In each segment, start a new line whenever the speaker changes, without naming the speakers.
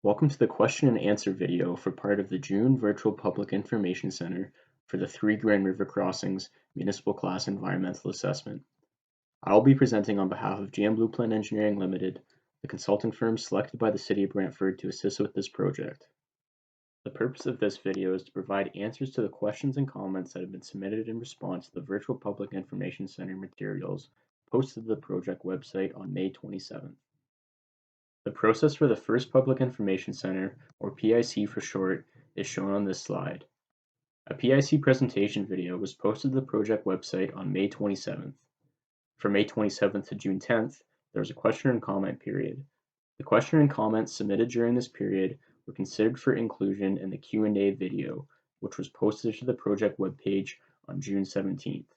Welcome to the question and answer video for part of the June Virtual Public Information Center for the 3 Grand River Crossings Municipal Class Environmental Assessment. I will be presenting on behalf of GM Blue Plan Engineering Limited, the consulting firm selected by the City of Brantford to assist with this project. The purpose of this video is to provide answers to the questions and comments that have been submitted in response to the Virtual Public Information Center materials posted to the project website on May 27th. The process for the first Public Information Center, or PIC for short, is shown on this slide. A PIC presentation video was posted to the project website on May 27th. From May 27th to June 10th, there was a question and comment period. The question and comments submitted during this period were considered for inclusion in the Q&A video, which was posted to the project webpage on June 17th.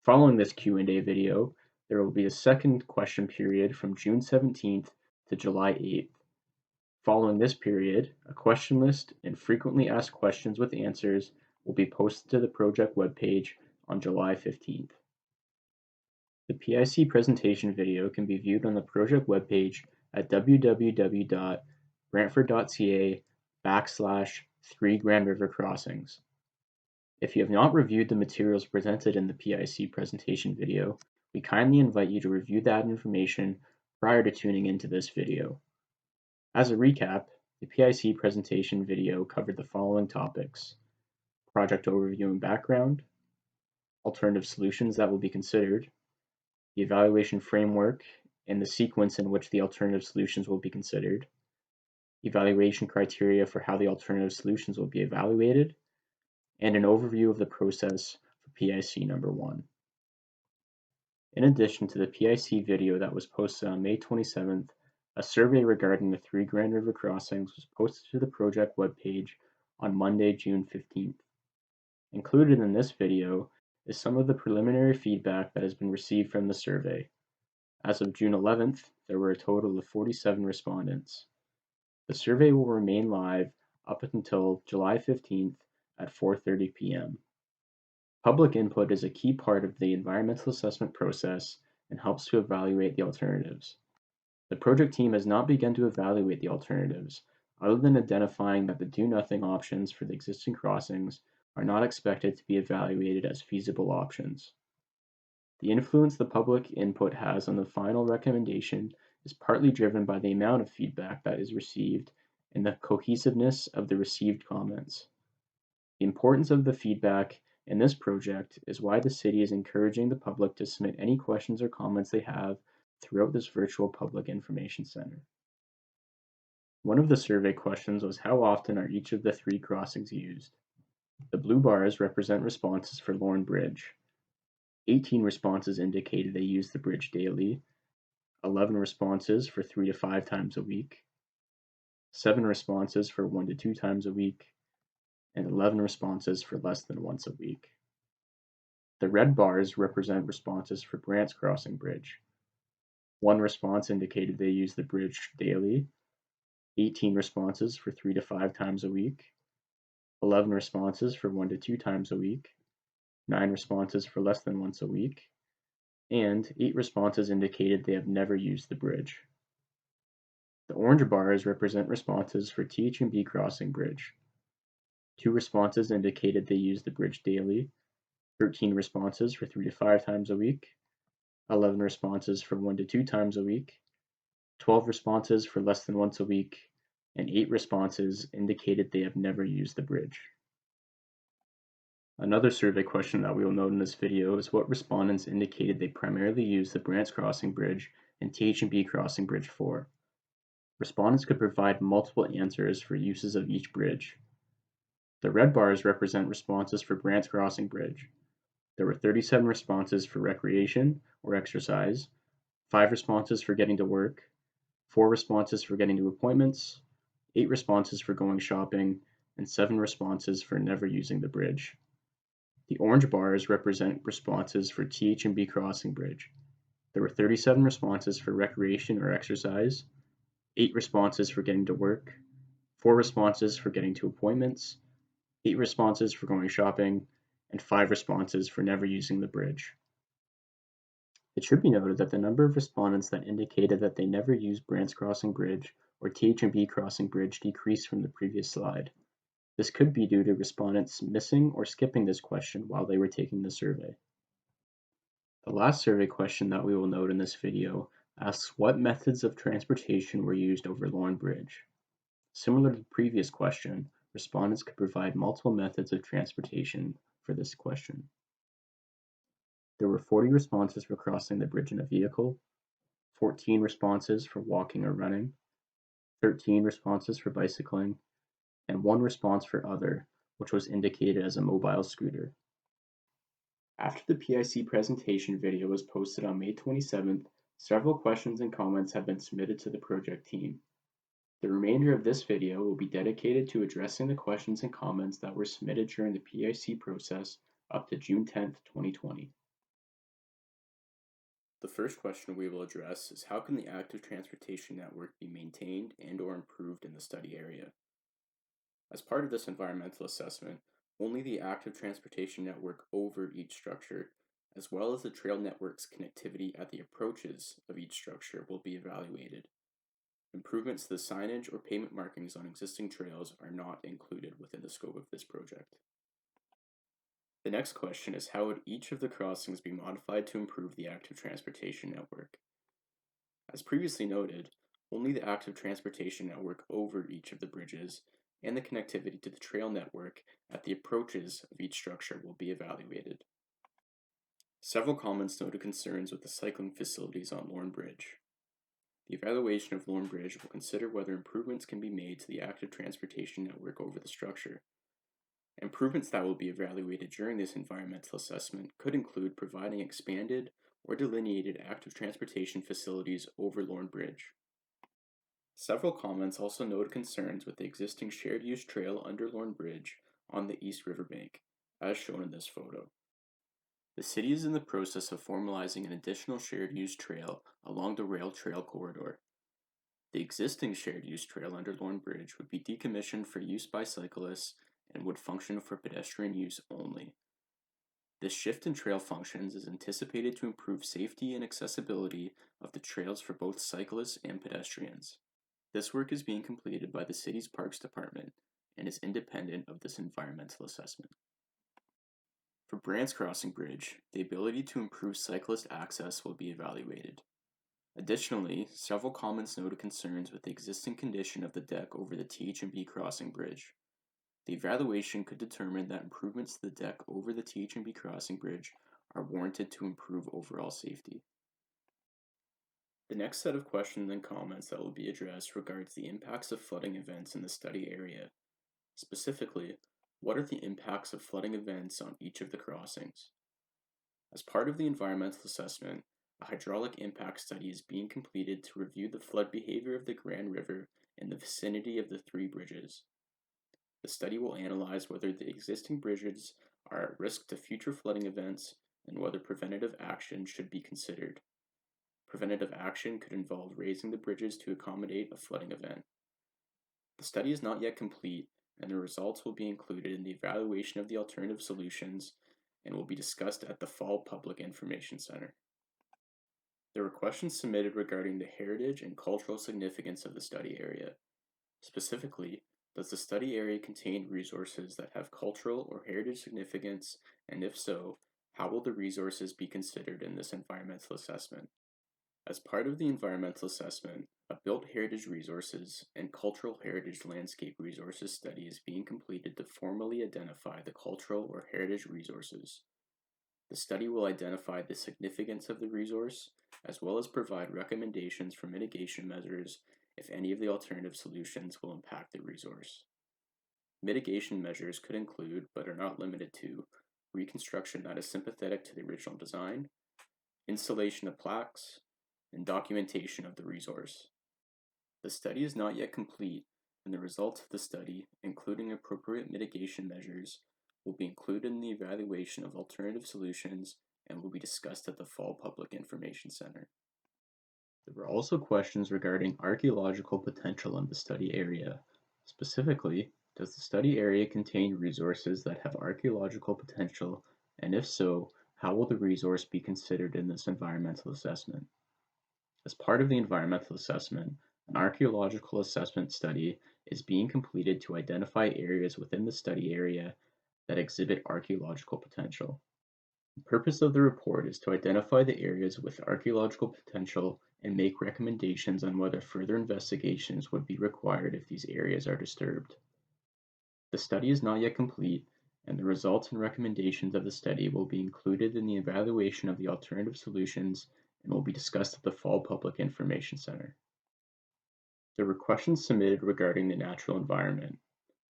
Following this Q&A video, there will be a second question period from June 17th to July 8th. Following this period, a question list and frequently asked questions with answers will be posted to the project webpage on July 15th. The PIC presentation video can be viewed on the project webpage at www.brantford.ca/3 Grand River Crossings. If you have not reviewed the materials presented in the PIC presentation video, we kindly invite you to review that information prior to tuning into this video. As a recap, the PIC presentation video covered the following topics: project overview and background, alternative solutions that will be considered, the evaluation framework and the sequence in which the alternative solutions will be considered, evaluation criteria for how the alternative solutions will be evaluated, and an overview of the process for PIC number 1. In addition to the PIC video that was posted on May 27th, a survey regarding the 3 Grand River Crossings was posted to the project webpage on Monday, June 15th. Included in this video is some of the preliminary feedback that has been received from the survey. As of June 11th, there were a total of 47 respondents. The survey will remain live up until July 15th at 4:30 p.m. Public input is a key part of the environmental assessment process and helps to evaluate the alternatives. The project team has not begun to evaluate the alternatives, other than identifying that the do-nothing options for the existing crossings are not expected to be evaluated as feasible options. The influence the public input has on the final recommendation is partly driven by the amount of feedback that is received and the cohesiveness of the received comments. The importance of the feedback in this project is why the city is encouraging the public to submit any questions or comments they have throughout this virtual public information center. One of the survey questions was how often are each of the 3 crossings used? The blue bars represent responses for Lorne Bridge. 18 responses indicated they use the bridge daily, 11 responses for 3 to 5 times a week, 7 responses for 1 to 2 times a week, and 11 responses for less than once a week. The red bars represent responses for Brant's Crossing Bridge. 1 response indicated they use the bridge daily, 18 responses for 3 to 5 times a week, 11 responses for 1 to 2 times a week, 9 responses for less than once a week, and 8 responses indicated they have never used the bridge. The orange bars represent responses for TH&B Crossing Bridge. 2 responses indicated they use the bridge daily, 13 responses for 3 to 5 times a week, 11 responses for 1 to 2 times a week, 12 responses for less than once a week, and 8 responses indicated they have never used the bridge. Another survey question that we will note in this video is what respondents indicated they primarily use the Brant's Crossing Bridge and TH&B Crossing Bridge for. Respondents could provide multiple answers for uses of each bridge. The red bars represent responses for Brant's Crossing Bridge. There were 37 responses for recreation or exercise, 5 responses for getting to work, 4 responses for getting to appointments, 8 responses for going shopping, and 7 responses for never using the bridge. The orange bars represent responses for TH&B Crossing Bridge. There were 37 responses for recreation or exercise, 8 responses for getting to work, 4 responses for getting to appointments, 8 responses for going shopping, and 5 responses for never using the bridge. It should be noted that the number of respondents that indicated that they never used Brant's Crossing Bridge or TH&B crossing bridge decreased from the previous slide. This could be due to respondents missing or skipping this question while they were taking the survey. The last survey question that we will note in this video asks what methods of transportation were used over Lorne Bridge. Similar to the previous question, respondents could provide multiple methods of transportation for this question. There were 40 responses for crossing the bridge in a vehicle, 14 responses for walking or running, 13 responses for bicycling, and 1 response for other, which was indicated as a mobile scooter. After the PIC presentation video was posted on May 27th, several questions and comments have been submitted to the project team. The remainder of this video will be dedicated to addressing the questions and comments that were submitted during the PIC process up to June 10th, 2020. The first question we will address is how can the active transportation network be maintained and/or improved in the study area? As part of this environmental assessment, only the active transportation network over each structure, as well as the trail network's connectivity at the approaches of each structure, will be evaluated. Improvements to the signage or pavement markings on existing trails are not included within the scope of this project. The next question is how would each of the crossings be modified to improve the active transportation network? As previously noted, only the active transportation network over each of the bridges and the connectivity to the trail network at the approaches of each structure will be evaluated. Several comments noted concerns with the cycling facilities on Lorne Bridge. The evaluation of Lorne Bridge will consider whether improvements can be made to the active transportation network over the structure. Improvements that will be evaluated during this environmental assessment could include providing expanded or delineated active transportation facilities over Lorne Bridge. Several comments also noted concerns with the existing shared use trail under Lorne Bridge on the East Riverbank, as shown in this photo. The city is in the process of formalizing an additional shared use trail along the rail trail corridor. The existing shared use trail under Lorne Bridge would be decommissioned for use by cyclists and would function for pedestrian use only. This shift in trail functions is anticipated to improve safety and accessibility of the trails for both cyclists and pedestrians. This work is being completed by the city's Parks Department and is independent of this environmental assessment. For Brant's Crossing Bridge, the ability to improve cyclist access will be evaluated. Additionally, several comments noted concerns with the existing condition of the deck over the TH&B Crossing Bridge. The evaluation could determine that improvements to the deck over the TH&B Crossing Bridge are warranted to improve overall safety. The next set of questions and comments that will be addressed regards the impacts of flooding events in the study area. Specifically, what are the impacts of flooding events on each of the crossings? As part of the environmental assessment, a hydraulic impact study is being completed to review the flood behavior of the Grand River in the vicinity of the 3 bridges. The study will analyze whether the existing bridges are at risk to future flooding events and whether preventative action should be considered. Preventative action could involve raising the bridges to accommodate a flooding event. The study is not yet complete, and the results will be included in the evaluation of the alternative solutions and will be discussed at the Fall Public Information Center. There were questions submitted regarding the heritage and cultural significance of the study area. Specifically, does the study area contain resources that have cultural or heritage significance, and if so, how will the resources be considered in this environmental assessment? As part of the environmental assessment, a built heritage resources and cultural heritage landscape resources study is being completed to formally identify the cultural or heritage resources. The study will identify the significance of the resource, as well as provide recommendations for mitigation measures if any of the alternative solutions will impact the resource. Mitigation measures could include, but are not limited to, reconstruction that is sympathetic to the original design, installation of plaques, and documentation of the resource. The study is not yet complete, and the results of the study, including appropriate mitigation measures, will be included in the evaluation of alternative solutions and will be discussed at the Fall Public Information Center. There were also questions regarding archaeological potential in the study area. Specifically, does the study area contain resources that have archaeological potential, and if so, how will the resource be considered in this environmental assessment? As part of the environmental assessment, An archaeological assessment study is being completed to identify areas within the study area that exhibit archaeological potential. The purpose of the report is to identify the areas with archaeological potential and make recommendations on whether further investigations would be required if these areas are disturbed. The study is not yet complete, and the results and recommendations of the study will be included in the evaluation of the alternative solutions and will be discussed at the Fall Public Information Center. There were questions submitted regarding the natural environment.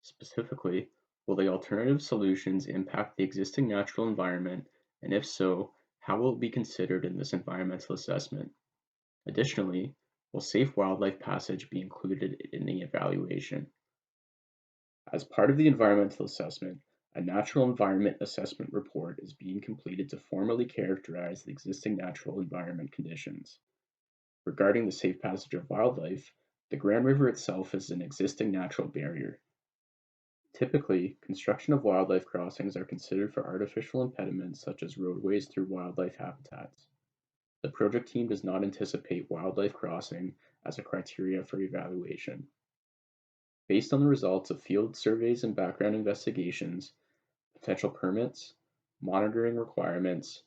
Specifically, will the alternative solutions impact the existing natural environment, and if so, how will it be considered in this environmental assessment? Additionally, will safe wildlife passage be included in the evaluation? As part of the environmental assessment, a natural environment assessment report is being completed to formally characterize the existing natural environment conditions. Regarding the safe passage of wildlife, the Grand River itself is an existing natural barrier. Typically, construction of wildlife crossings are considered for artificial impediments such as roadways through wildlife habitats. The project team does not anticipate wildlife crossing as a criteria for evaluation. Based on the results of field surveys and background investigations, potential permits, monitoring requirements,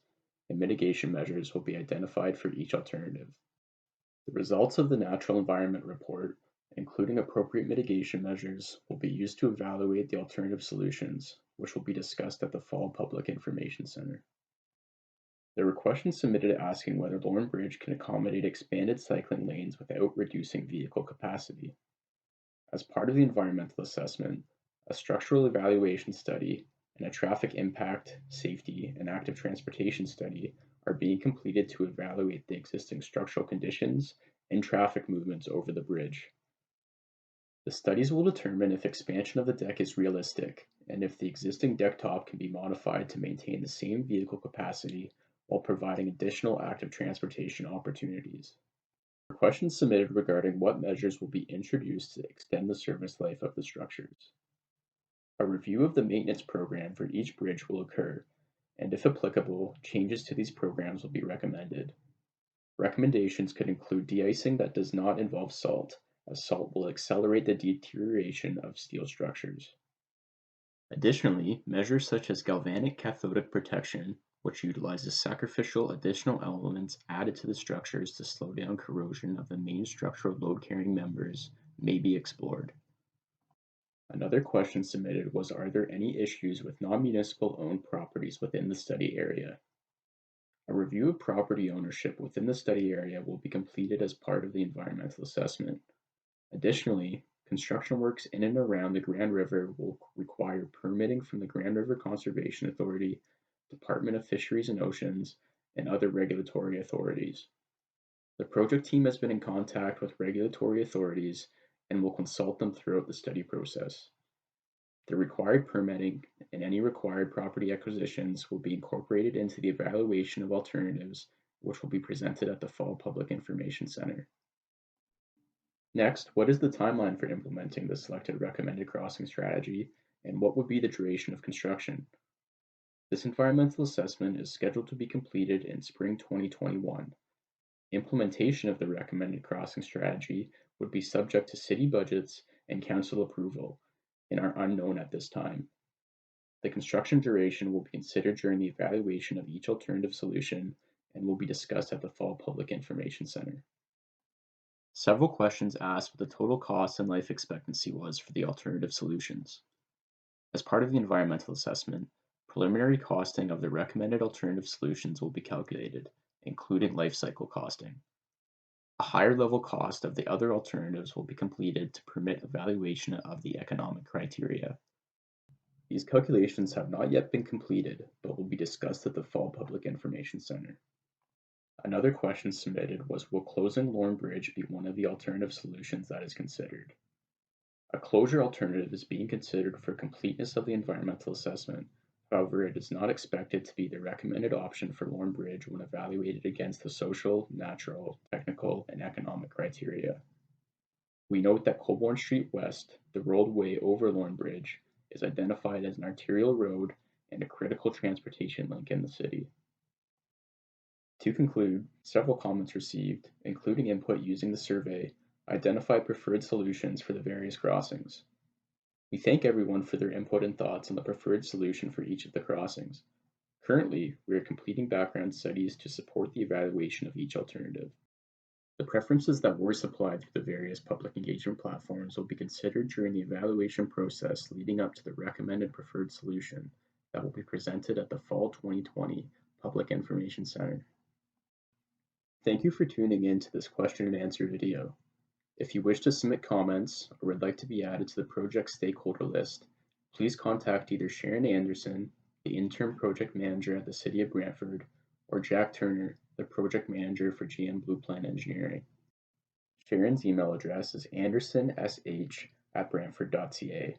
and mitigation measures will be identified for each alternative. The results of the natural environment report, including appropriate mitigation measures, will be used to evaluate the alternative solutions, which will be discussed at the Fall Public Information Center. There were questions submitted asking whether Lorne Bridge can accommodate expanded cycling lanes without reducing vehicle capacity. As part of the environmental assessment, a structural evaluation study and a traffic impact, safety, and active transportation study are being completed to evaluate the existing structural conditions and traffic movements over the bridge. The studies will determine if expansion of the deck is realistic and if the existing deck top can be modified to maintain the same vehicle capacity while providing additional active transportation opportunities. Questions submitted regarding what measures will be introduced to extend the service life of the structures. A review of the maintenance program for each bridge will occur, and if applicable, changes to these programs will be recommended. Recommendations could include de-icing that does not involve salt, as salt will accelerate the deterioration of steel structures. Additionally, measures such as galvanic cathodic protection, which utilizes sacrificial additional elements added to the structures to slow down corrosion of the main structural load-carrying members, may be explored. Another question submitted was, are there any issues with non-municipal owned properties within the study area? A review of property ownership within the study area will be completed as part of the environmental assessment. Additionally, construction works in and around the Grand River will require permitting from the Grand River Conservation Authority, Department of Fisheries and Oceans, and other regulatory authorities. The project team has been in contact with regulatory authorities and will consult them throughout the study process. The required permitting and any required property acquisitions will be incorporated into the evaluation of alternatives, which will be presented at the Fall Public Information Center. Next, what is the timeline for implementing the selected recommended crossing strategy, and what would be the duration of construction? This environmental assessment is scheduled to be completed in spring 2021. Implementation of the recommended crossing strategy would be subject to city budgets and council approval and are unknown at this time. The construction duration will be considered during the evaluation of each alternative solution and will be discussed at the Fall Public Information Center. Several questions asked what the total cost and life expectancy was for the alternative solutions. As part of the environmental assessment, preliminary costing of the recommended alternative solutions will be calculated, including life cycle costing. A higher level cost of the other alternatives will be completed to permit evaluation of the economic criteria. These calculations have not yet been completed, but will be discussed at the Fall Public Information Center. Another question submitted was, will closing Lorne Bridge be one of the alternative solutions that is considered? A closure alternative is being considered for completeness of the environmental assessment. However, it is not expected to be the recommended option for Lorne Bridge when evaluated against the social, natural, technical, and economic criteria. We note that Colborne Street West, the roadway over Lorne Bridge, is identified as an arterial road and a critical transportation link in the city. To conclude, several comments received, including input using the survey, Identify preferred solutions for the various crossings. We thank everyone for their input and thoughts on the preferred solution for each of the crossings. Currently, we are completing background studies to support the evaluation of each alternative. The preferences that were supplied through the various public engagement platforms will be considered during the evaluation process leading up to the recommended preferred solution that will be presented at the Fall 2020 Public Information Center. Thank you for tuning in to this question and answer video. If you wish to submit comments or would like to be added to the project stakeholder list, please contact either Sharon Anderson, the Interim Project Manager at the City of Brantford, or Jack Turner, the Project Manager for GM Blue Plan Engineering. Sharon's email address is andersonsh@brantford.ca.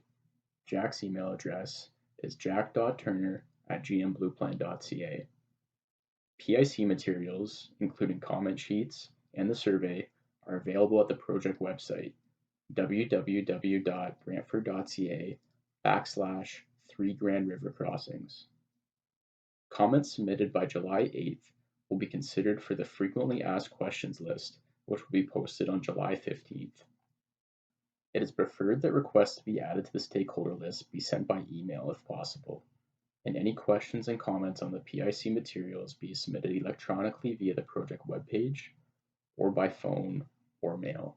Jack's email address is jack.turner@gmblueplan.ca. PIC materials, including comment sheets and the survey, are available at the project website, www.brantford.ca/3 Grand River Crossings. Comments submitted by July 8th will be considered for the frequently asked questions list, which will be posted on July 15th. It is preferred that requests to be added to the stakeholder list be sent by email if possible, and any questions and comments on the PIC materials be submitted electronically via the project webpage or by phone or mail.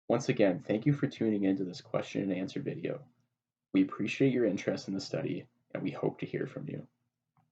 Once again, thank you for tuning in to this question and answer video. We appreciate your interest in the study, and we hope to hear from you.